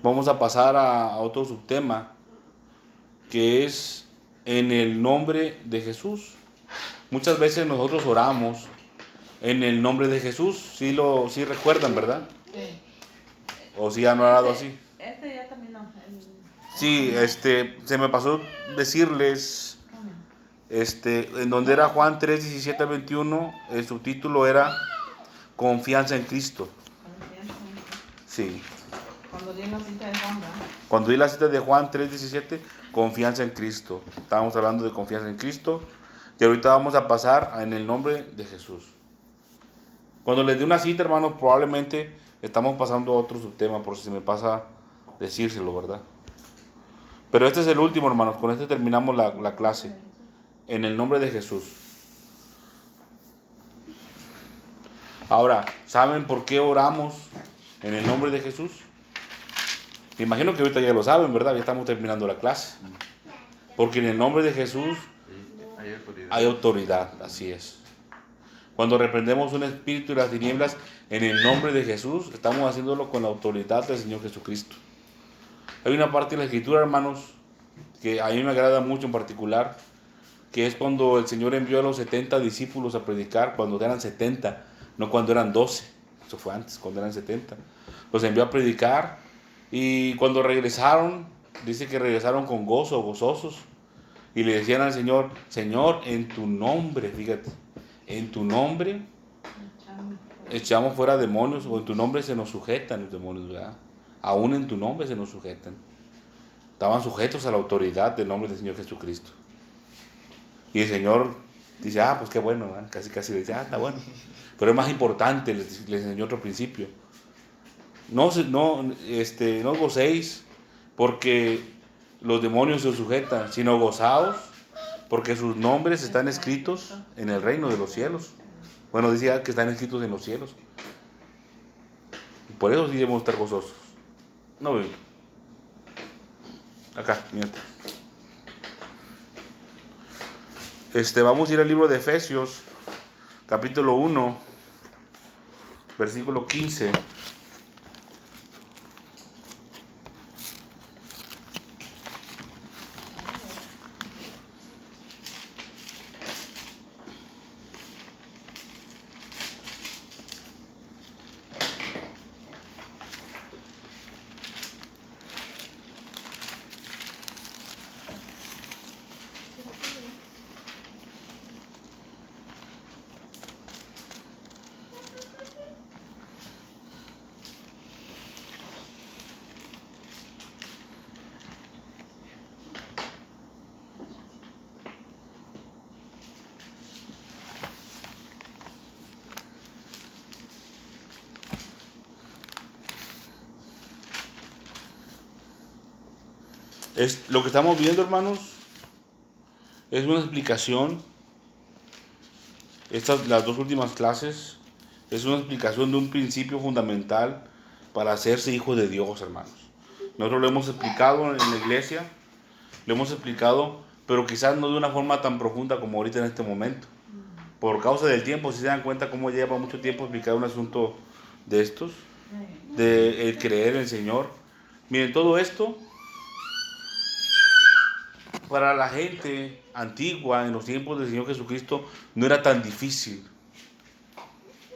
Vamos a pasar a otro subtema, que es en el nombre de Jesús. Muchas veces nosotros oramos en el nombre de Jesús, sí recuerdan, ¿verdad? Sí. O si han orado así. Ya terminó. Sí, se me pasó decirles, en donde era Juan 3, 17 al 21, el subtítulo era Confianza en Cristo. Sí. Cuando di la cita de Juan, ¿verdad? Cuando di la cita de Juan 3, 17, confianza en Cristo. Estábamos hablando de confianza en Cristo. Y ahorita vamos a pasar en el nombre de Jesús. Cuando les dé una cita, hermanos, probablemente estamos pasando a otro subtema, por si se me pasa decírselo, ¿verdad? Pero este es el último, hermanos. Con este terminamos la clase. En el nombre de Jesús. Ahora, ¿saben por qué oramos en el nombre de Jesús? Me imagino que ahorita ya lo saben, ¿verdad? Ya estamos terminando la clase. Porque en el nombre de Jesús hay autoridad, así es. Cuando reprendemos un espíritu de las tinieblas en el nombre de Jesús, estamos haciéndolo con la autoridad del Señor Jesucristo. Hay una parte de la Escritura, hermanos, que a mí me agrada mucho en particular, que es cuando el Señor envió a los 70 discípulos a predicar, cuando eran 70, no cuando eran 12. Eso fue antes, cuando eran 70. Los envió a predicar y cuando regresaron, dice que regresaron con gozo, gozosos, y le decían al Señor, Señor, en tu nombre, fíjate, en tu nombre echamos fuera demonios, o en tu nombre se nos sujetan los demonios, ¿verdad? Aún en tu nombre se nos sujetan. Estaban sujetos a la autoridad del nombre del Señor Jesucristo. Y el Señor dice, pues qué bueno, ¿verdad? Casi le dice, está bueno. Pero es más importante, les enseñó otro principio. No os gocéis porque los demonios se os sujetan, sino gozaos porque sus nombres están escritos en el reino de los cielos. Bueno, decía que están escritos en los cielos. Y por eso sí debemos estar gozosos. No, ven. Acá, mira. Vamos a ir al libro de Efesios, capítulo 1, versículo 15. Lo que estamos viendo, hermanos, es una explicación. Las dos últimas clases es una explicación de un principio fundamental para hacerse hijo de Dios, hermanos. Nosotros lo hemos explicado en la iglesia, lo hemos explicado, pero quizás no de una forma tan profunda como ahorita en este momento. Por causa del tiempo, si se dan cuenta cómo lleva mucho tiempo explicar un asunto de estos, de el creer en el Señor. Miren, todo esto para la gente antigua, en los tiempos del Señor Jesucristo, no era tan difícil.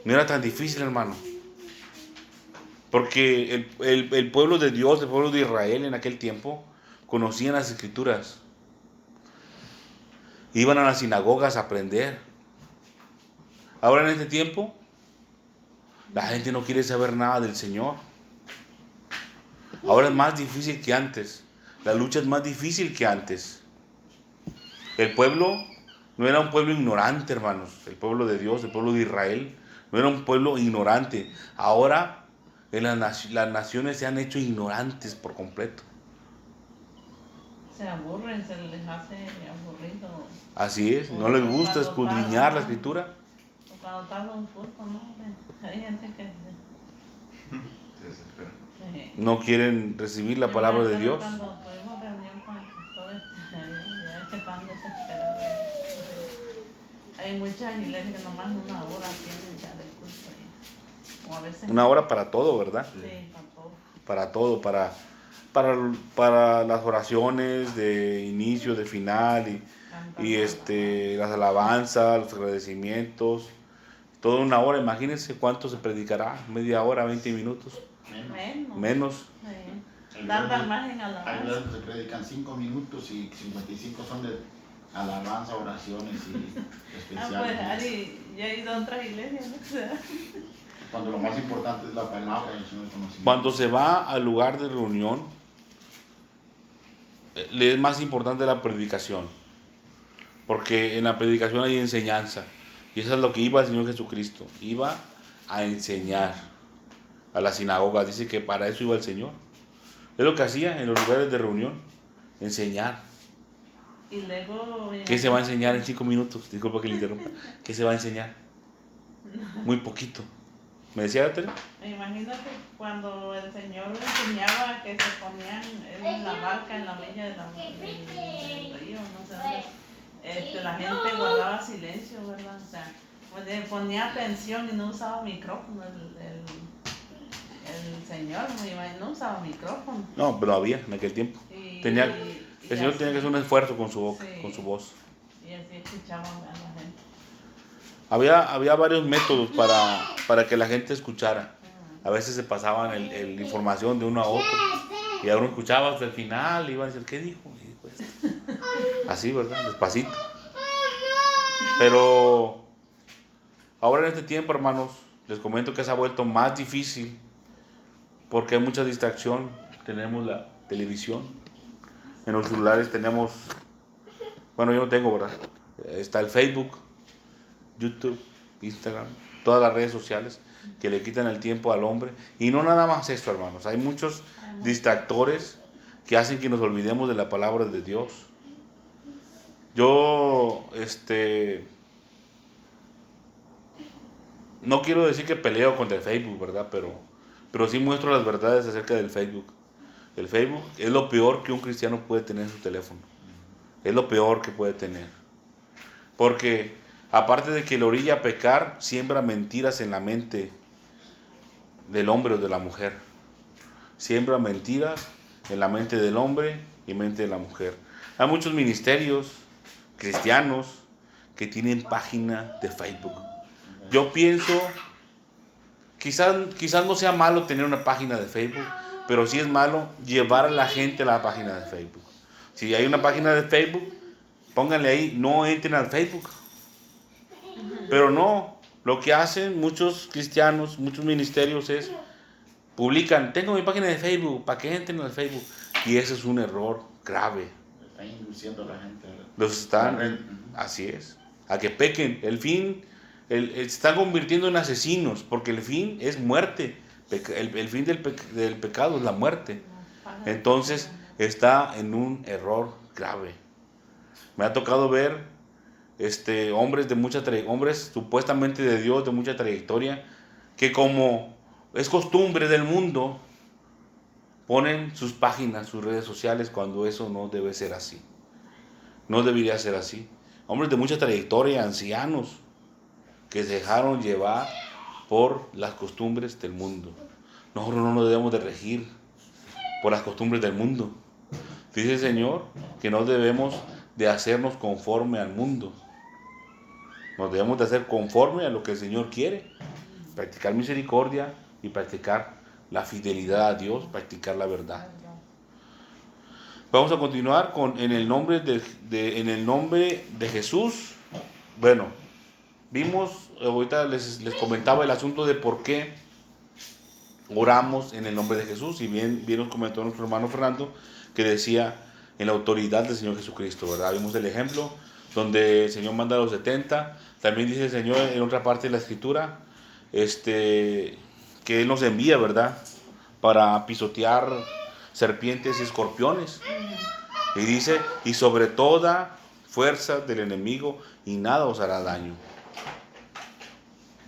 No era tan difícil, hermano. Porque el pueblo de Dios, el pueblo de Israel en aquel tiempo, conocían las Escrituras. Iban a las sinagogas a aprender. Ahora en este tiempo, la gente no quiere saber nada del Señor. Ahora es más difícil que antes. La lucha es más difícil que antes. El pueblo no era un pueblo ignorante, hermanos. El pueblo de Dios, el pueblo de Israel, no era un pueblo ignorante. Ahora las naciones se han hecho ignorantes por completo. Se aburren, se les hace aburrido. Así es, no les gusta escudriñar la escritura. Cuando está un culto, ¿no? Hay gente que Se desespera. No quieren recibir la palabra de Dios. Cuando tuvimos reunión con el pastor, ya es que están desesperados. Hay muchas iglesias que nomás una hora tienen ya de culto. O a veces Una hora para todo, ¿verdad? sí, para todo. Para todo, para las oraciones de inicio, de final y las alabanzas, los agradecimientos. Toda una hora, imagínense cuánto se predicará, media hora, 20 minutos, menos. Sí. Dando imagen a la Hay veces que se predican 5 minutos y 55 son de alabanza, oraciones y Pues especiales. Ari, ya he ido a otras iglesias, ¿no? O sea, Cuando lo más importante es la palabra y el Señor conocimiento. Cuando se va al lugar de reunión, le es más importante la predicación, porque en la predicación hay enseñanza, y eso es lo que iba el Señor Jesucristo, iba a enseñar a las sinagogas. Dice que para eso iba el Señor. Es lo que hacía en los lugares de reunión, enseñar. y luego... ¿Qué se va a enseñar en 5 minutos? Disculpa que le interrumpa. ¿Qué se va a enseñar? Muy poquito. ¿Me decía, Tere? Me imagino que cuando el Señor le enseñaba que se ponían en la barca, en la orilla del río, no sé dónde, la gente guardaba silencio, ¿verdad? O sea, pues, ponía atención y no usaba micrófono. El Señor, me imagino, no usaba micrófono. No, pero había en aquel tiempo. Y El Señor así, tenía que hacer un esfuerzo con su boca, sí, con su voz. Y así escuchaban a la gente. Había varios métodos para que la gente escuchara. A veces se pasaban la información de uno a otro y a uno escuchaba hasta el final y iba a decir, ¿qué dijo? Y dijo esto. Así, ¿verdad? Despacito. Pero ahora en este tiempo, hermanos, les comento que se ha vuelto más difícil porque hay mucha distracción. Tenemos la televisión, en los celulares tenemos, bueno, yo no tengo, ¿verdad? Está el Facebook, YouTube, Instagram, todas las redes sociales que le quitan el tiempo al hombre. Y no nada más esto, hermanos. Hay muchos distractores que hacen que nos olvidemos de la palabra de Dios. Yo, no quiero decir que peleo contra el Facebook, ¿verdad? Pero sí muestro las verdades acerca del Facebook. El Facebook es lo peor que un cristiano puede tener en su teléfono. Es lo peor que puede tener. Porque aparte de que le orilla a pecar, siembra mentiras en la mente del hombre o de la mujer. Siembra mentiras en la mente del hombre y mente de la mujer. Hay muchos ministerios cristianos que tienen página de Facebook. Yo pienso, quizás no sea malo tener una página de Facebook, pero sí es malo llevar a la gente a la página de Facebook. Si hay una página de Facebook, pónganle ahí, no entren al Facebook. Pero no, lo que hacen muchos cristianos, muchos ministerios es, publican, tengo mi página de Facebook, para que entren al Facebook. Y eso es un error grave. Está induciendo a la gente. Los están, así es, a que pequen. El fin, se están convirtiendo en asesinos, porque el fin es muerte. El fin del pecado es la muerte. Entonces está en un error grave. Me ha tocado ver hombres supuestamente de Dios, de mucha trayectoria, que como es costumbre del mundo, ponen sus páginas, sus redes sociales, cuando eso no debe ser así. No debería ser así. Hombres de mucha trayectoria, ancianos, que se dejaron llevar por las costumbres del mundo. Nosotros no nos debemos de regir por las costumbres del mundo. Dice el Señor que no debemos de hacernos conforme al mundo. Nos debemos de hacer conforme a lo que el Señor quiere. Practicar misericordia y practicar la fidelidad a Dios, practicar la verdad. Vamos a continuar con en el nombre de Jesús. Bueno, vimos, ahorita les comentaba el asunto de por qué oramos en el nombre de Jesús. Y bien nos comentó nuestro hermano Fernando que decía en la autoridad del Señor Jesucristo, ¿verdad? Vimos el ejemplo donde el Señor manda a los 70. También dice el Señor en otra parte de la Escritura que Él nos envía, ¿verdad?, para pisotear serpientes y escorpiones. Y dice, y sobre toda fuerza del enemigo, y nada os hará daño.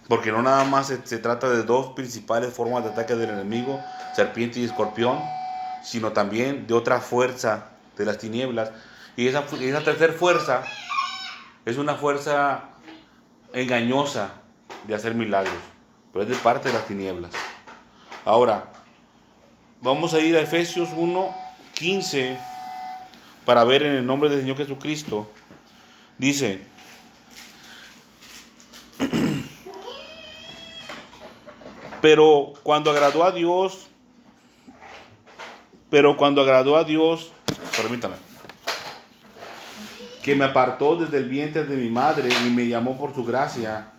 Porque no nada más se trata de dos principales formas de ataque del enemigo, serpiente y escorpión, sino también de otra fuerza de las tinieblas. Y esa tercera fuerza es una fuerza engañosa de hacer milagros, pero es de parte de las tinieblas. Ahora, vamos a ir a Efesios 1:15 para ver en el nombre del Señor Jesucristo. Dice: pero cuando agradó a Dios, permítame, que me apartó desde el vientre de mi madre y me llamó por su gracia.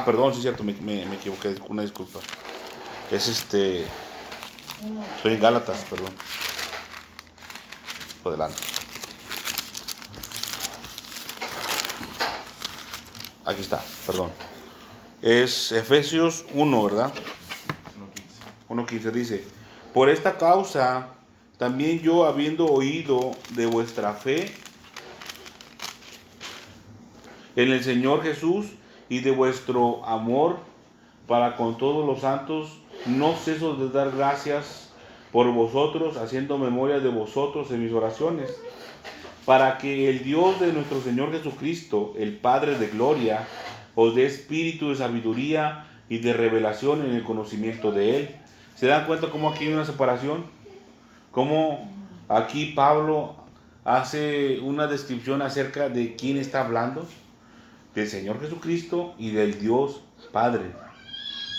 Perdón, sí es cierto, me equivoqué, una disculpa. Soy en Gálatas, perdón. Por delante. Aquí está, perdón. Es Efesios 1, ¿verdad? 1:15 dice: por esta causa también yo, habiendo oído de vuestra fe en el Señor Jesús y de vuestro amor para con todos los santos, no ceso de dar gracias por vosotros, haciendo memoria de vosotros en mis oraciones, para que el Dios de nuestro Señor Jesucristo, el Padre de gloria, os dé espíritu de sabiduría y de revelación en el conocimiento de Él. ¿Se dan cuenta cómo aquí hay una separación? Cómo aquí Pablo hace una descripción acerca de quién está hablando: del Señor Jesucristo y del Dios Padre.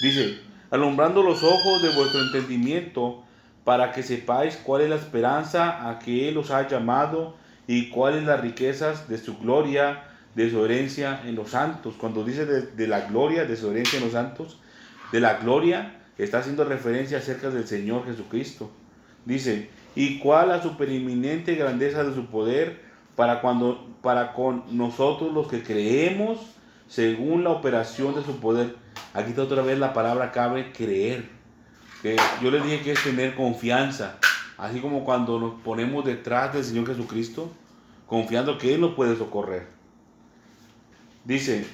Dice: alumbrando los ojos de vuestro entendimiento, para que sepáis cuál es la esperanza a que Él os ha llamado y cuáles las riquezas de su gloria, de su herencia en los santos. Cuando dice de la gloria, de su herencia en los santos, de la gloria, está haciendo referencia acerca del Señor Jesucristo. Dice: y cuál la supereminente grandeza de su poder para con nosotros los que creemos, según la operación de su poder. Aquí está otra vez la palabra cabe, creer. Que yo les dije que es tener confianza, así como cuando nos ponemos detrás del Señor Jesucristo, confiando que Él nos puede socorrer. Dice: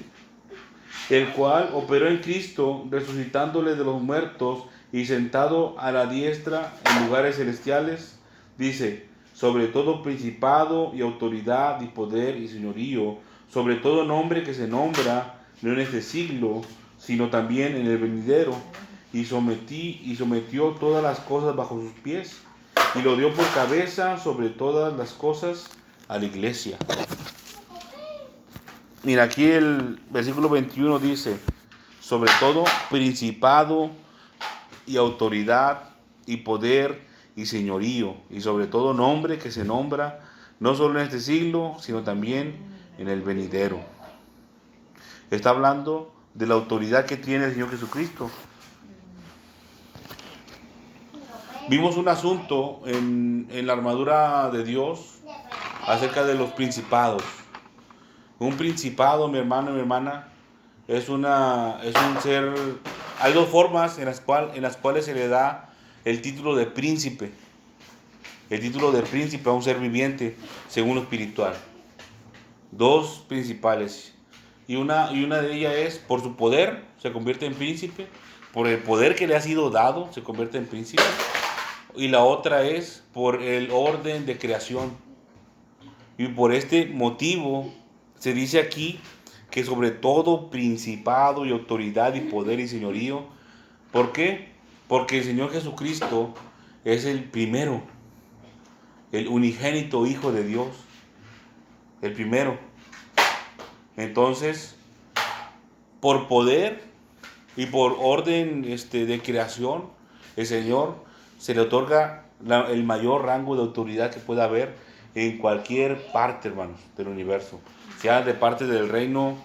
el cual operó en Cristo, resucitándole de los muertos y sentado a la diestra en lugares celestiales. Dice: sobre todo principado y autoridad y poder y señorío, sobre todo nombre que se nombra, no en este siglo, sino también en el venidero. Y sometió todas las cosas bajo sus pies, y lo dio por cabeza sobre todas las cosas a la iglesia. Mira, aquí el versículo 21 dice: sobre todo principado y autoridad y poder y señorío, y sobre todo nombre que se nombra, no solo en este siglo, sino también en el venidero. Está hablando de la autoridad que tiene el Señor Jesucristo. Vimos un asunto en la armadura de Dios acerca de los principados. Un principado, mi hermano y mi hermana, es un ser. Hay dos formas en las cuales se le da el título de príncipe. El título de príncipe a un ser viviente, según lo espiritual. Dos principales. Y una de ellas es por su poder, se convierte en príncipe. Por el poder que le ha sido dado, se convierte en príncipe. Y la otra es por el orden de creación. Y por este motivo se dice aquí que sobre todo principado y autoridad y poder y señorío. ¿Por qué? Porque el Señor Jesucristo es el primero, el unigénito Hijo de Dios, el primero. Entonces, por poder y por orden de creación, el Señor se le otorga el mayor rango de autoridad que pueda haber en cualquier parte, hermanos, del universo. Sea de parte del reino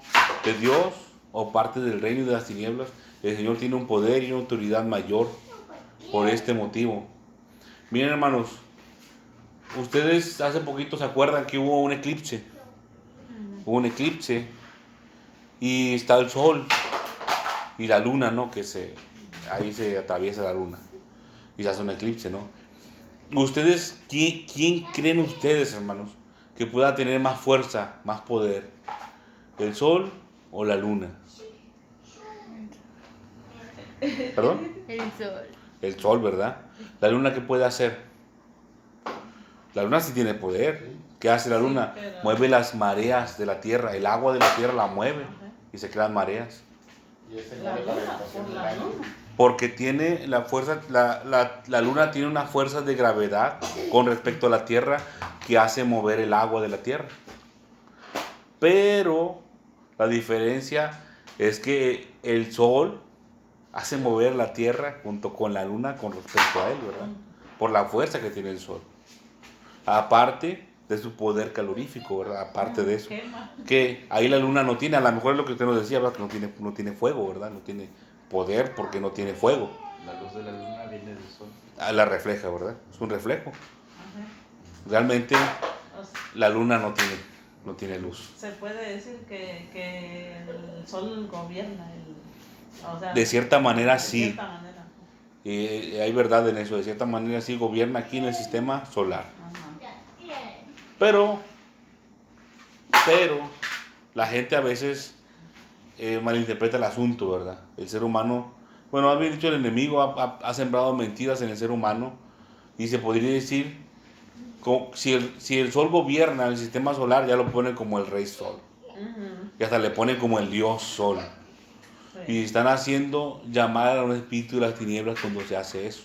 de Dios o parte del reino de las tinieblas, el Señor tiene un poder y una autoridad mayor por este motivo. Miren, hermanos, ustedes hace poquito se acuerdan que hubo un eclipse. Hubo un eclipse y está el sol y la luna, ¿no? Ahí se atraviesa la luna y se hace un eclipse, ¿no? Ustedes, ¿quién creen ustedes, hermanos, que pueda tener más fuerza, más poder? ¿El sol o la luna? ¿Perdón? El sol. El sol, ¿verdad? ¿La luna qué puede hacer? La luna sí tiene poder. ¿Qué hace la luna? Mueve las mareas de la tierra, el agua de la tierra la mueve y se crean mareas. Y es señal de la orientación del año. porque tiene la fuerza, la luna tiene una fuerza de gravedad con respecto a la tierra que hace mover el agua de la tierra. Pero la diferencia es que el sol hace mover la tierra junto con la luna con respecto a él, ¿verdad? Por la fuerza que tiene el sol. Aparte de su poder calorífico, ¿verdad? Aparte de eso. Que ahí la luna no tiene, a lo mejor es lo que usted nos decía, ¿verdad? Que no tiene fuego, ¿verdad? No tiene poder porque no tiene fuego. La luz de la luna viene del sol. La refleja, ¿verdad? Es un reflejo. Ajá. Realmente O sea, la luna no tiene luz. se puede decir que el sol gobierna o sea, De cierta manera de sí. cierta manera. Hay verdad en eso. De cierta manera sí gobierna aquí en el sistema solar. Ajá. Pero la gente a veces malinterpreta el asunto, ¿verdad? El ser humano, bueno, más bien dicho, el enemigo ha sembrado mentiras en el ser humano y se podría decir, si el sol gobierna el sistema solar, ya lo pone como el rey sol. Ujú. Y hasta le pone como el dios sol. Sí. Y están haciendo llamar a un espíritu de las tinieblas cuando se hace eso.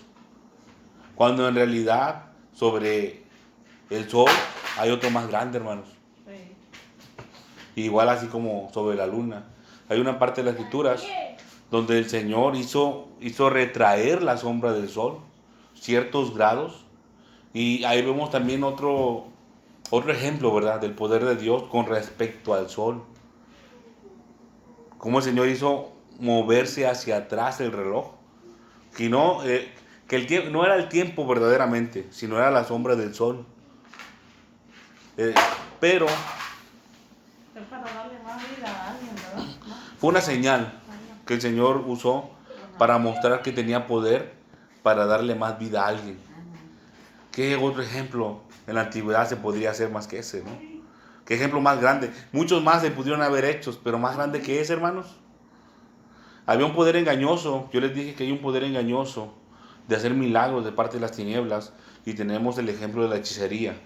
Cuando en realidad sobre el sol hay otro más grande, hermanos. Sí. Igual así como sobre la luna. Hay una parte de las escrituras donde el Señor hizo retraer la sombra del sol, ciertos grados. Y ahí vemos también otro ejemplo, ¿verdad? Del poder de Dios con respecto al sol. Cómo el Señor hizo moverse hacia atrás el reloj. Que el tiempo no era el tiempo verdaderamente, sino era la sombra del sol. Pero Es para darle más vida a alguien, ¿verdad? ¿No? fue una señal que el Señor usó para mostrar que tenía poder para darle más vida a alguien. ¿Qué otro ejemplo en la antigüedad se podría hacer más que ese, no? ¿Qué ejemplo más grande? Muchos más se pudieron haber hecho, pero más grande que ese, hermanos. Había un poder engañoso. Yo les dije que hay un poder engañoso de hacer milagros de parte de las tinieblas. Y tenemos el ejemplo de la hechicería.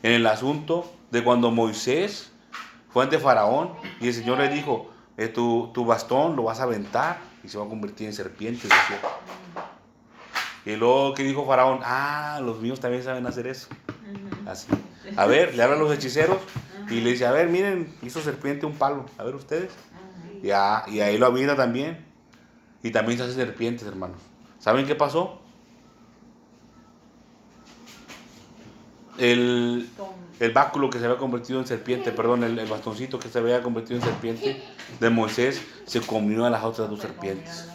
En el asunto de cuando Moisés fue ante Faraón y el Señor le dijo, tu bastón lo vas a aventar y se va a convertir en serpiente. Decía. Y luego que dijo Faraón, los míos también saben hacer eso. Así. A ver, le hablan los hechiceros y le dice, a ver, miren, hizo serpiente un palo. A ver ustedes. Y ahí lo avienta también. Y también se hace serpientes, hermanos. ¿Saben qué pasó? El báculo que se había convertido en serpiente, perdón, el bastoncito que se había convertido en serpiente de Moisés se comió a las otras dos serpientes.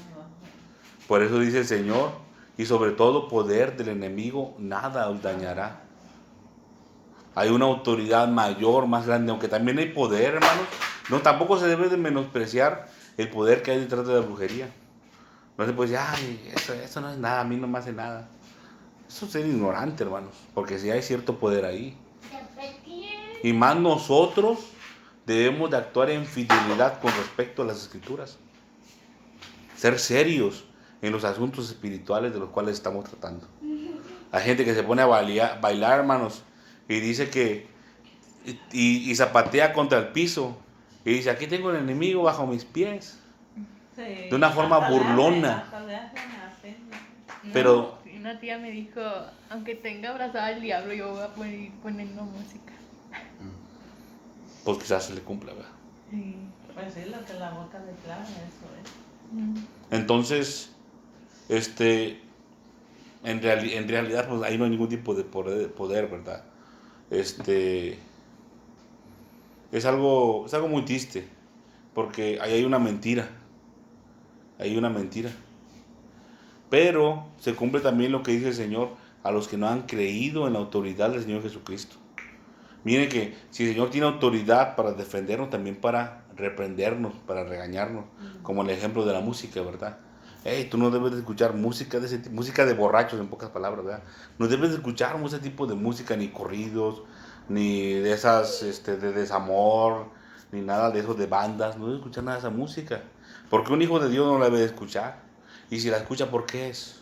Por eso dice el Señor, y sobre todo poder del enemigo nada os dañará. Hay una autoridad mayor, más grande, aunque también hay poder, hermanos. No, tampoco se debe de menospreciar el poder que hay detrás de la brujería. No se puede decir, ay, eso no es nada, a mí no me hace nada. Eso es ser ignorante, hermanos, porque sí hay cierto poder ahí. Y más nosotros debemos de actuar en fidelidad con respecto a las Escrituras. Ser serios en los asuntos espirituales de los cuales estamos tratando. Hay gente que se pone a bailar, hermanos, y dice que y zapatea contra el piso y dice, aquí tengo el enemigo bajo mis pies. Sí, De una forma burlona. Pero una tía me dijo, aunque tenga abrazado al diablo, yo voy a poner poniendo música. pues quizás se le cumpla, ¿verdad? Sí. Pues sí, lo que la boca declara, eso es. Entonces, en realidad, pues ahí no hay ningún tipo de poder, ¿verdad? Es algo muy triste, porque ahí hay una mentira. Hay una mentira. Pero se cumple también lo que dice el Señor a los que no han creído en la autoridad del Señor Jesucristo. Miren que si el Señor tiene autoridad para defendernos, también para reprendernos, para regañarnos, como el ejemplo de la música, ¿verdad? Tú no debes de escuchar música música de borrachos, en pocas palabras, ¿verdad? No debes de escuchar ese tipo de música, ni corridos, ni de esas de desamor, ni nada de eso de bandas. No debes escuchar nada de esa música, porque un hijo de Dios no la debe de escuchar. Y si la escucha, ¿por qué es?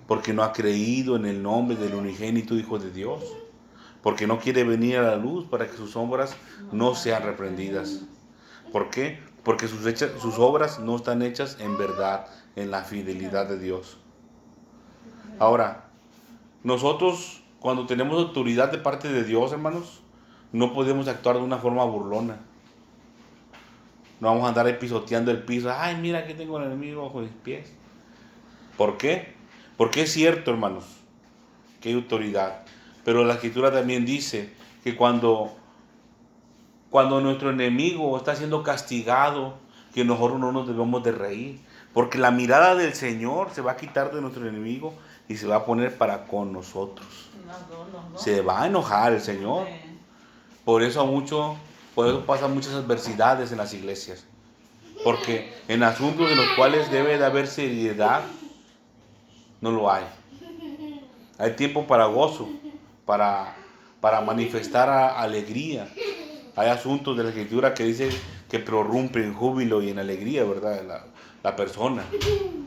Porque no ha creído en el nombre del unigénito Hijo de Dios. Porque no quiere venir a la luz para que sus obras no sean reprendidas. ¿Por qué? porque sus obras no están hechas en verdad, en la fidelidad de Dios. Ahora, nosotros cuando tenemos autoridad de parte de Dios, hermanos, no podemos actuar de una forma burlona. No vamos a andar ahí pisoteando el piso. Ay, mira, aquí tengo el enemigo bajo mis pies. ¿Por qué? Porque es cierto, hermanos, que hay autoridad. Pero la Escritura también dice que cuando nuestro enemigo está siendo castigado, que nosotros no nos debemos de reír. Porque la mirada del Señor se va a quitar de nuestro enemigo y se va a poner para con nosotros. Se va a enojar el Señor. Por eso pasan muchas adversidades en las iglesias. Porque en asuntos en los cuales debe de haber seriedad, no lo hay. Hay tiempo para gozo, para manifestar alegría. Hay asuntos de la Escritura que dice que prorrumpe en júbilo y en alegría, ¿verdad? La persona.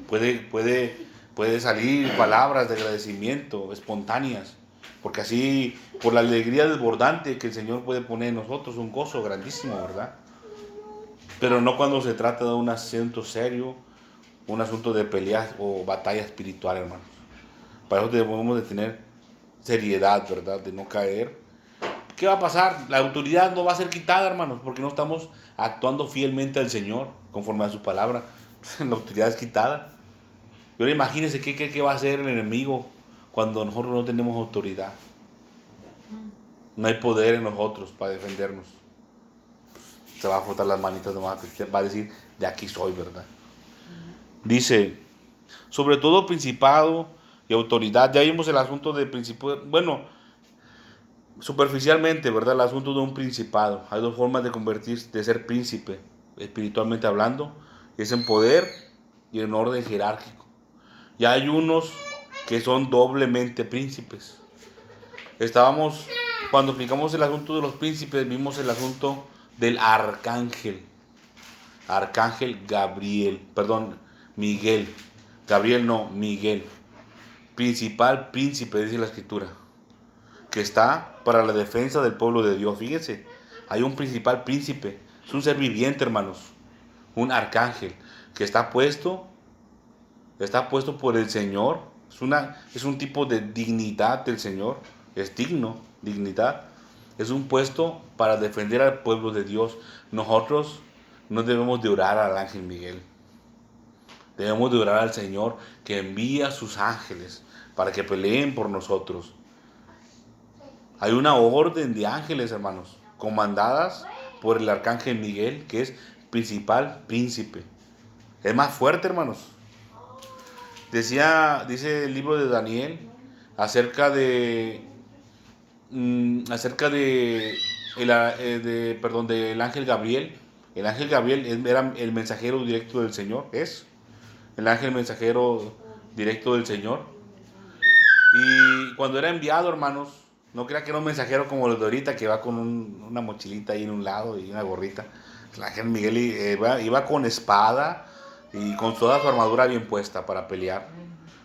Puede salir palabras de agradecimiento espontáneas. Porque así, por la alegría desbordante que el Señor puede poner en nosotros, un gozo grandísimo, ¿verdad? Pero no cuando se trata de un asunto serio, un asunto de pelea o batalla espiritual, hermanos. Para eso debemos de tener seriedad, ¿verdad? De no caer. ¿Qué va a pasar? La autoridad no va a ser quitada, hermanos, porque no estamos actuando fielmente al Señor, conforme a su palabra. La autoridad es quitada. Y ahora imagínense qué va a hacer el enemigo cuando nosotros no tenemos autoridad. No hay poder en nosotros para defendernos. Se va a frotar las manitas nomás, va a decir, de aquí soy, ¿verdad? Dice, sobre todo principado y autoridad. Ya vimos el asunto de principio, bueno, superficialmente, ¿verdad? El asunto de un principado. Hay dos formas de ser príncipe, espiritualmente hablando. Es en poder y en orden jerárquico. Y hay unos que son doblemente príncipes. Cuando explicamos el asunto de los príncipes, vimos el asunto del arcángel Miguel. Gabriel no, Miguel. Principal príncipe, dice la Escritura, que está para la defensa del pueblo de Dios. Fíjense, hay un principal príncipe, es un ser viviente, hermanos, un arcángel que está puesto por el Señor. Es un tipo de dignidad del Señor, es digno, dignidad. Es un puesto para defender al pueblo de Dios. Nosotros no debemos de orar al ángel Miguel. Debemos de orar al Señor que envía a sus ángeles para que peleen por nosotros. Hay una orden de ángeles, hermanos, comandadas por el arcángel Miguel, que es principal príncipe. Es más fuerte, hermanos. Dice el libro de Daniel acerca del ángel Gabriel. El ángel Gabriel era el mensajero directo del Señor. Es el ángel mensajero directo del Señor. Y cuando era enviado, hermanos, no crea que era un mensajero como los de ahorita, que va con una mochilita ahí en un lado y una gorrita. El ángel Miguel iba con espada y con toda su armadura bien puesta para pelear,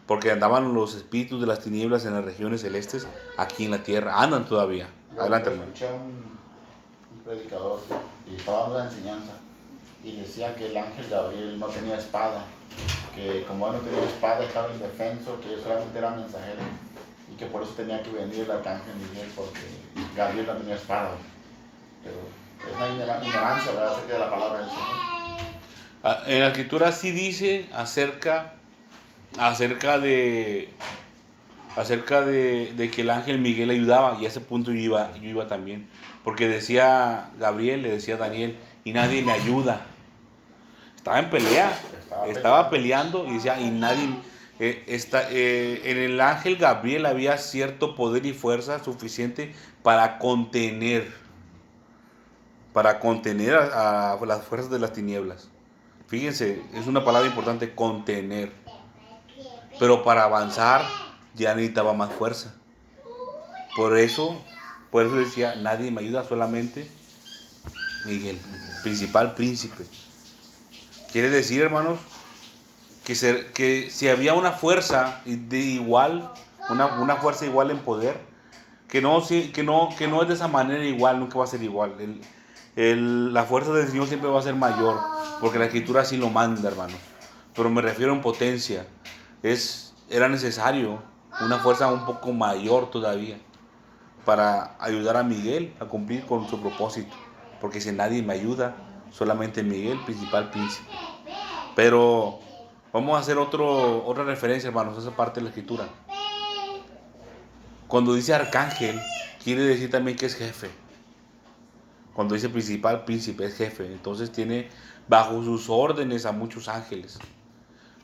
porque andaban los espíritus de las tinieblas en las regiones celestes aquí en la tierra. Andan todavía. Adelante, hermano. Escuché un predicador y estaba dando la enseñanza y decía que el ángel Gabriel no tenía espada, que como él no tenía espada estaba indefenso, que él solamente era mensajero y que por eso tenía que venir el arcángel Miguel, porque Gabriel no tenía espada. Pero es una ignorancia, ¿verdad?, acerca de la palabra del Señor. En la Escritura sí dice acerca de que el ángel Miguel ayudaba, y a ese punto yo iba también, porque decía Gabriel, le decía a Daniel, y nadie me ayuda. Estaba en pelea, estaba peleando y decía, y nadie, en el ángel Gabriel había cierto poder y fuerza suficiente para contener a las fuerzas de las tinieblas. Fíjense, es una palabra importante, contener. Pero para avanzar ya necesitaba más fuerza. Por eso decía, nadie me ayuda, solamente Miguel, principal príncipe. Quiere decir, hermanos, que si había una fuerza una fuerza igual en poder, que no es de esa manera igual, nunca va a ser igual. la fuerza del Señor siempre va a ser mayor, porque la Escritura así lo manda, hermano. Pero me refiero en potencia. Era necesario una fuerza un poco mayor todavía para ayudar a Miguel a cumplir con su propósito. Porque si nadie me ayuda, solamente Miguel, principal príncipe. Pero vamos a hacer otra referencia, hermanos, a esa parte de la Escritura. Cuando dice arcángel, quiere decir también que es jefe. Cuando dice principal príncipe, es jefe. Entonces tiene bajo sus órdenes a muchos ángeles.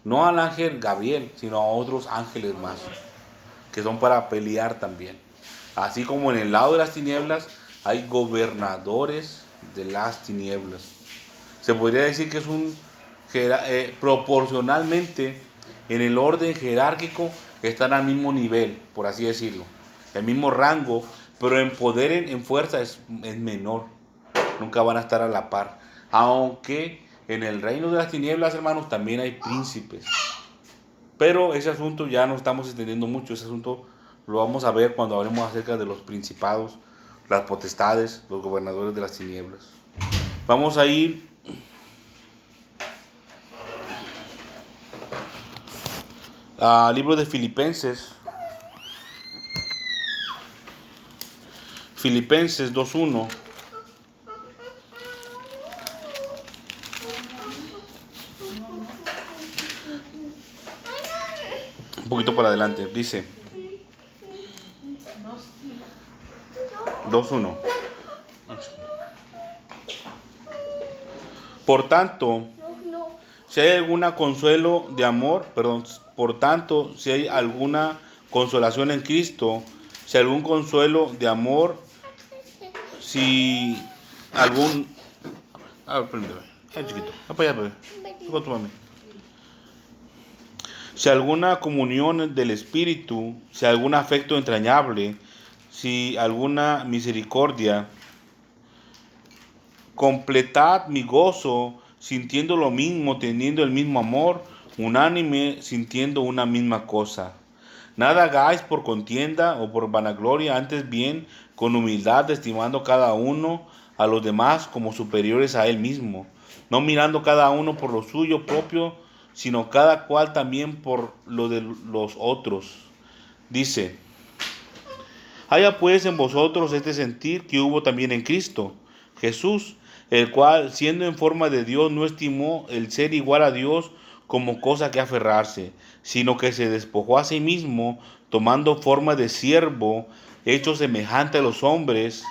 No al ángel Gabriel, sino a otros ángeles más, que son para pelear también. Así como en el lado de las tinieblas hay gobernadores de las tinieblas. Se podría decir que es proporcionalmente en el orden jerárquico están al mismo nivel, por así decirlo, el mismo rango, pero en poder, en fuerza es menor. Nunca van a estar a la par. Aunque en el reino de las tinieblas, hermanos, también hay príncipes. Pero ese asunto ya no estamos extendiendo mucho. Ese asunto lo vamos a ver cuando hablemos acerca de los principados, las potestades, los gobernadores de las tinieblas. Vamos a ir al libro de Filipenses. Filipenses 2:1. Un poquito para adelante. Dice 2:1. Por tanto, si hay alguna consuelo de amor, por tanto, si hay alguna consolación en Cristo, si algún consuelo de amor, si algún... permíteme, chiquito, para allá, bebé. Con tu mami. Si alguna comunión del Espíritu, si algún afecto entrañable, si alguna misericordia, completad mi gozo, sintiendo lo mismo, teniendo el mismo amor, unánime, sintiendo una misma cosa. Nada hagáis por contienda o por vanagloria, antes bien con humildad, estimando cada uno a los demás como superiores a él mismo, no mirando cada uno por lo suyo propio, sino cada cual también por lo de los otros. Dice: haya pues en vosotros este sentir que hubo también en Cristo Jesús, el cual, siendo en forma de Dios, no estimó el ser igual a Dios como cosa que aferrarse, sino que se despojó a sí mismo, tomando forma de siervo, hecho semejante a los hombres,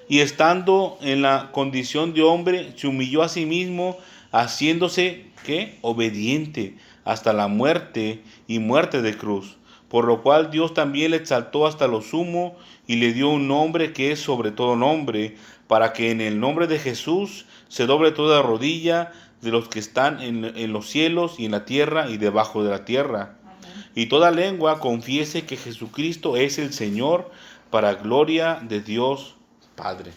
y estando en la condición de hombre, se humilló a sí mismo, haciéndose, ¿qué?, obediente hasta la muerte y muerte de cruz. Por lo cual Dios también le exaltó hasta lo sumo y le dio un nombre que es sobre todo nombre, para que en el nombre de Jesús se doble toda rodilla de los que están en los cielos y en la tierra y debajo de la tierra. Y toda lengua confiese que Jesucristo es el Señor, para gloria de Dios Padre.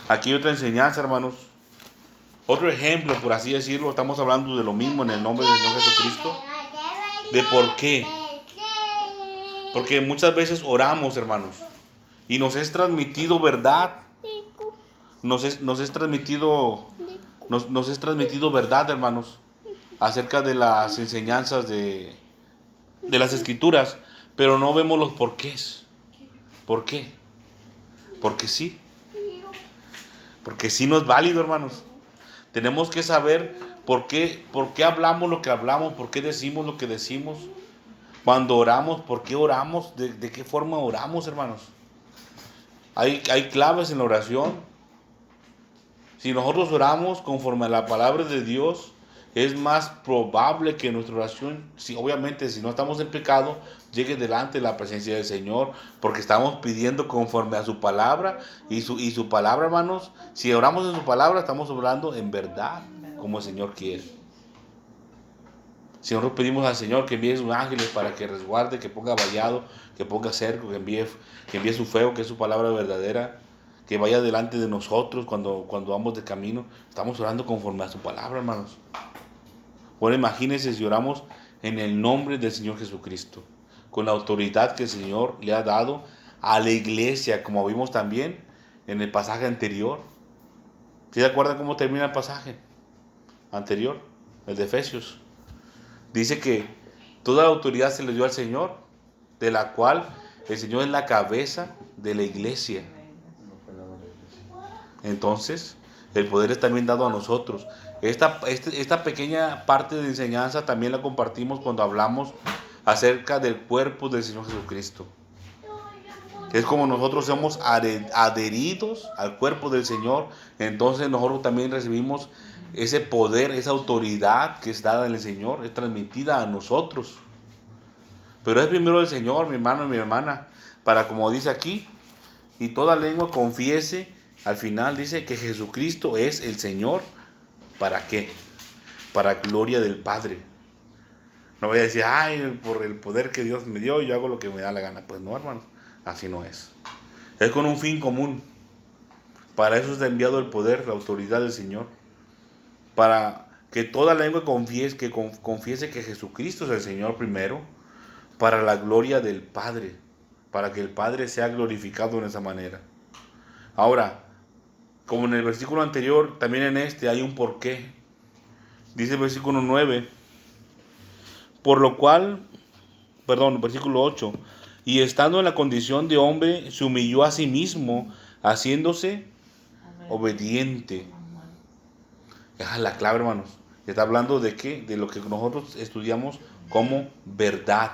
Aquí otra enseñanza, hermanos. Otro ejemplo, por así decirlo. Estamos hablando de lo mismo en el nombre del Señor Jesucristo. ¿De por qué? Porque muchas veces oramos, hermanos, y nos es transmitido verdad. Nos es transmitido verdad, hermanos, acerca de las enseñanzas de las Escrituras, pero no vemos los porqués. ¿Por qué? Porque sí. Porque sí no es válido, hermanos. Tenemos que saber por qué hablamos lo que hablamos, por qué decimos lo que decimos. Cuando oramos, ¿por qué oramos? ¿De qué forma oramos, hermanos? Hay claves en la oración. Si nosotros oramos conforme a la palabra de Dios, es más probable que nuestra oración, obviamente si no estamos en pecado, llegue delante de la presencia del Señor, porque estamos pidiendo conforme a su palabra, y su palabra, hermanos, si oramos en su palabra, estamos orando en verdad, como el Señor quiere. Si nosotros pedimos al Señor que envíe sus ángeles para que resguarde, que ponga vallado, que ponga cerco, que envíe su fuego, que es su palabra verdadera, que vaya delante de nosotros cuando vamos de camino, estamos orando conforme a su palabra, hermanos. Bueno, imagínense si oramos en el nombre del Señor Jesucristo, con la autoridad que el Señor le ha dado a la iglesia, como vimos también en el pasaje anterior. ¿Sí se acuerdan cómo termina el pasaje anterior? El de Efesios. Dice que toda la autoridad se le dio al Señor, de la cual el Señor es la cabeza de la iglesia. Entonces, el poder es también dado a nosotros. Esta pequeña parte de enseñanza también la compartimos cuando hablamos acerca del cuerpo del Señor Jesucristo. Es como nosotros somos adheridos al cuerpo del Señor, entonces nosotros también recibimos ese poder, esa autoridad que es dada en el Señor, es transmitida a nosotros. Pero es primero el Señor, mi hermano y mi hermana, para, como dice aquí, y toda lengua confiese, al final dice que Jesucristo es el Señor. ¿Para qué? Para gloria del Padre. No voy a decir, ay, por el poder que Dios me dio, yo hago lo que me da la gana. Pues no, hermanos, así no es. Es con un fin común. Para eso está enviado el poder, la autoridad del Señor. Para que toda lengua confiese que Jesucristo es el Señor primero, para la gloria del Padre, para que el Padre sea glorificado en esa manera. Ahora, como en el versículo anterior, también en este hay un porqué. Dice el versículo 9, versículo 8, y estando en la condición de hombre, se humilló a sí mismo, haciéndose obediente. Esa es la clave, hermanos. Está hablando de qué? De lo que nosotros estudiamos como verdad,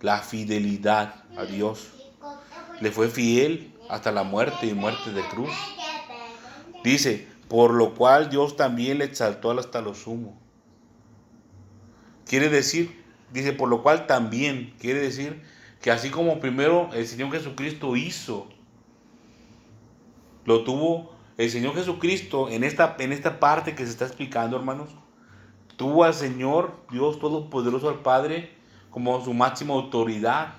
la fidelidad a Dios. Le fue fiel hasta la muerte y muerte de cruz. Dice, por lo cual Dios también le exaltó hasta lo sumo. Quiere decir, dice, por lo cual también, quiere decir que así como primero el Señor Jesucristo hizo, lo tuvo el Señor Jesucristo en esta parte que se está explicando, hermanos, tuvo al Señor Dios Todopoderoso, al Padre, como su máxima autoridad,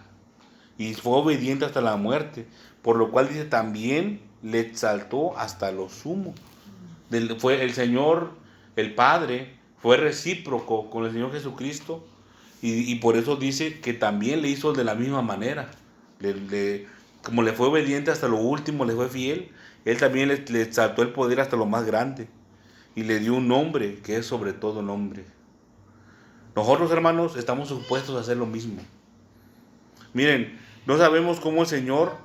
y fue obediente hasta la muerte, por lo cual dice también le exaltó hasta lo sumo. Fue el Señor, el Padre, fue recíproco con el Señor Jesucristo, y por eso dice que también le hizo de la misma manera. Como le fue obediente hasta lo último, le fue fiel, Él también le exaltó el poder hasta lo más grande, y le dio un nombre que es sobre todo nombre. Nosotros, hermanos, estamos supuestos a hacer lo mismo. Miren, no sabemos cómo el Señor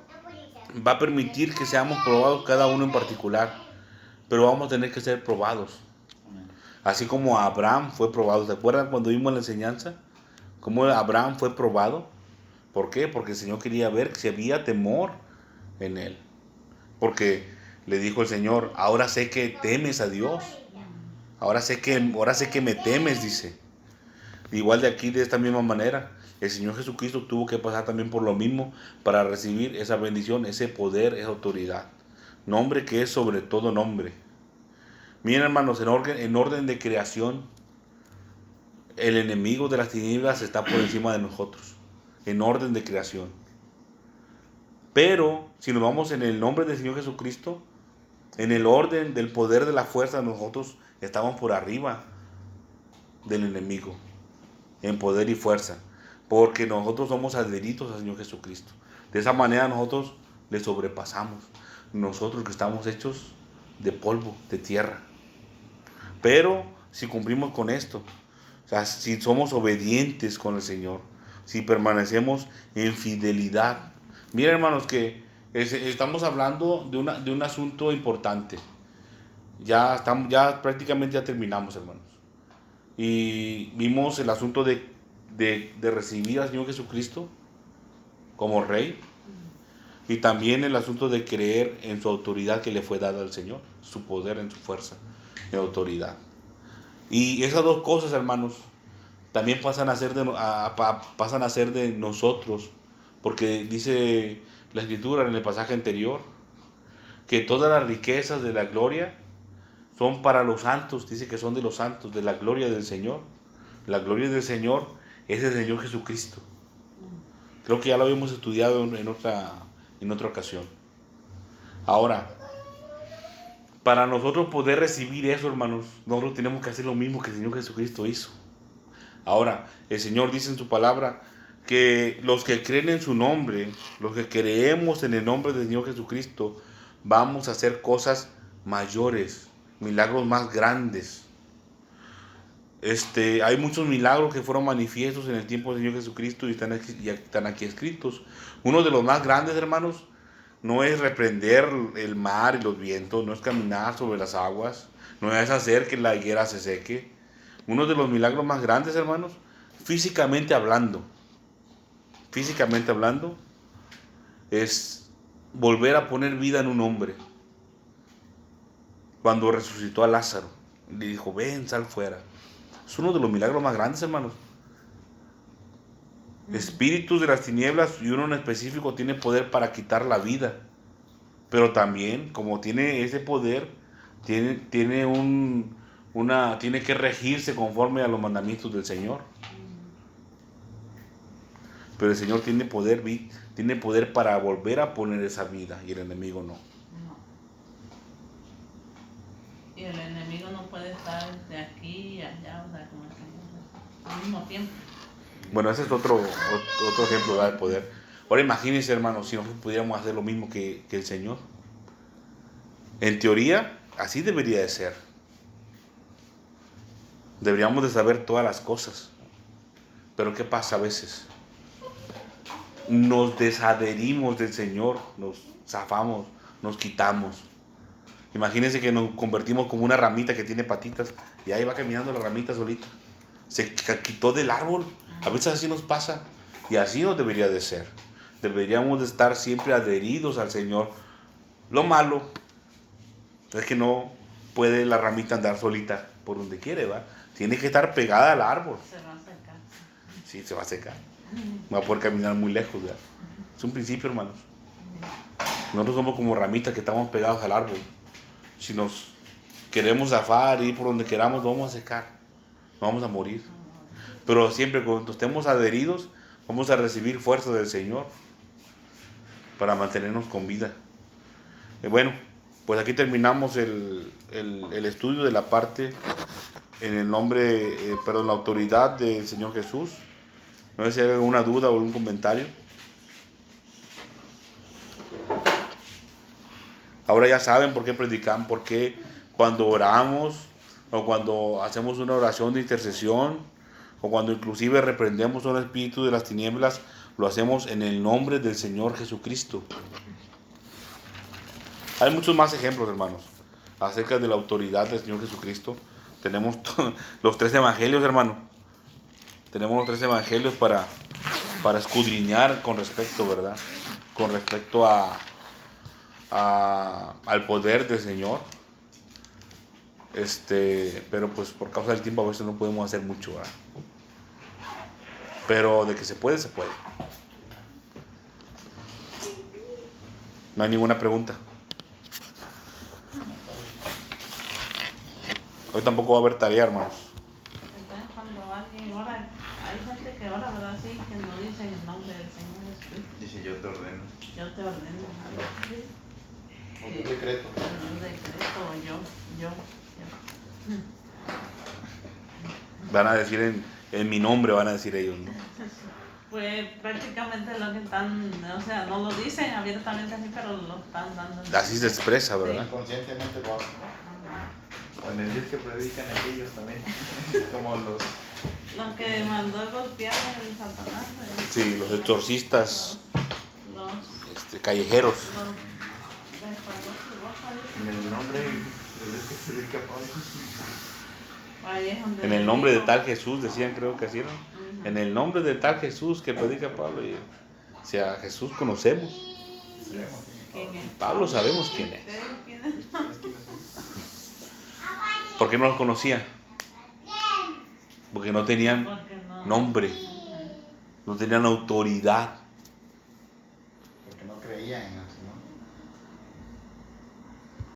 va a permitir que seamos probados cada uno en particular, pero vamos a tener que ser probados. Así como Abraham fue probado. ¿Se acuerdan cuando vimos la enseñanza? Cómo Abraham fue probado. ¿Por qué? Porque el Señor quería ver si había temor en él. Porque le dijo el Señor, ahora sé que temes a Dios. Ahora sé que me temes, dice. Igual de aquí, de esta misma manera, el Señor Jesucristo tuvo que pasar también por lo mismo para recibir esa bendición, ese poder, esa autoridad. Nombre que es sobre todo nombre. Miren, hermanos, en orden de creación, el enemigo de las tinieblas está por encima de nosotros. En orden de creación. Pero, si nos vamos en el nombre del Señor Jesucristo, en el orden del poder de la fuerza, nosotros estamos por arriba del enemigo. En poder y fuerza. Porque nosotros somos adheridos al Señor Jesucristo. De esa manera nosotros le sobrepasamos. Nosotros que estamos hechos de polvo, de tierra. Pero si cumplimos con esto, o sea, si somos obedientes con el Señor, si permanecemos en fidelidad. Miren, hermanos, que estamos hablando de un asunto importante. Ya prácticamente ya terminamos, hermanos. Y vimos el asunto de recibir al Señor Jesucristo como Rey. Y también el asunto de creer en su autoridad que le fue dada al Señor. Su poder, en su fuerza, en autoridad. Y esas dos cosas, hermanos, también pasan a ser de nosotros. Porque dice la Escritura en el pasaje anterior que todas las riquezas de la gloria son para los santos. Dice que son de los santos, de la gloria del Señor. La gloria del Señor es el Señor Jesucristo. Creo que ya lo habíamos estudiado en otra ocasión. Ahora, para nosotros poder recibir eso, hermanos, nosotros tenemos que hacer lo mismo que el Señor Jesucristo hizo. Ahora, el Señor dice en su palabra que los que creen en su nombre, los que creemos en el nombre del Señor Jesucristo, vamos a hacer cosas mayores, milagros más grandes. Hay muchos milagros que fueron manifiestos en el tiempo del Señor Jesucristo y están aquí escritos. Uno de los más grandes, hermanos, no es reprender el mar y los vientos, no es caminar sobre las aguas, no es hacer que la higuera se seque. Uno de los milagros más grandes, hermanos, físicamente hablando, es volver a poner vida en un hombre. Cuando resucitó a Lázaro, le dijo, ven, sal fuera. Es uno de los milagros más grandes, hermanos. Espíritus de las tinieblas, y uno en específico tiene poder para quitar la vida. Pero también, como tiene ese poder, tiene que regirse conforme a los mandamientos del Señor. Pero el Señor tiene poder para volver a poner esa vida, y el enemigo no. Y el enemigo no puede estar de aquí y allá, o sea, como el Señor, al mismo tiempo. Bueno, ese es otro ejemplo, ¿verdad?, de poder. Ahora imagínense, hermanos, si nosotros pudiéramos hacer lo mismo que el Señor. En teoría, así debería de ser. Deberíamos de saber todas las cosas. Pero ¿qué pasa a veces? Nos desadherimos del Señor, nos zafamos, nos quitamos. Imagínense que nos convertimos como una ramita que tiene patitas y ahí va caminando la ramita solita. Se quitó del árbol. A veces así nos pasa y así no debería de ser. Deberíamos de estar siempre adheridos al Señor. Lo malo es que no puede la ramita andar solita por donde quiere, ¿va? Tiene que estar pegada al árbol. Se va a secar. Sí, se va a secar. No va a poder caminar muy lejos, ¿verdad? Es un principio, hermanos. Nosotros somos como ramitas que estamos pegados al árbol. Si nos queremos zafar y ir por donde queramos, vamos a secar, vamos a morir. Pero siempre cuando estemos adheridos, vamos a recibir fuerza del Señor para mantenernos con vida. Bueno, pues aquí terminamos el estudio de la parte en el nombre, la autoridad del Señor Jesús. No sé si hay alguna duda o algún comentario. Ahora ya saben por qué predican, por qué cuando oramos o cuando hacemos una oración de intercesión o cuando inclusive reprendemos a un espíritu de las tinieblas, lo hacemos en el nombre del Señor Jesucristo. Hay muchos más ejemplos, hermanos, acerca de la autoridad del Señor Jesucristo. Tenemos los 3 evangelios, hermano. Tenemos los 3 evangelios para escudriñar con respecto, ¿verdad? Con respecto al poder del Señor. Pero pues por causa del tiempo a veces no podemos hacer mucho, ¿verdad? Pero de que se puede, se puede. No hay ninguna pregunta. Hoy tampoco va a haber tarea, hermanos. Entonces cuando alguien ora, hay gente que ora, ¿verdad? Sí, que no dice el nombre del Señor Jesucristo. Dice, yo te ordeno. Yo te ordeno. Sí. Un decreto. Un decreto, yo. Van a decir en mi nombre, van a decir ellos, ¿no? Pues prácticamente lo que están, o sea, no lo dicen abiertamente así, pero lo están dando. Así se expresa, ¿verdad? Inconscientemente lo hacen. Con el Dios que predican aquellos también, como los... Los que mandó a golpear el Satanás. Sí, los exorcistas Los callejeros. En el nombre de Dios que predica Pablo. En el nombre de tal Jesús, decían, creo que así era. En el nombre de tal Jesús que predica Pablo. O sea, Jesús conocemos. Pablo sabemos quién es. ¿Por qué no los conocía? Porque no tenían nombre, no tenían autoridad.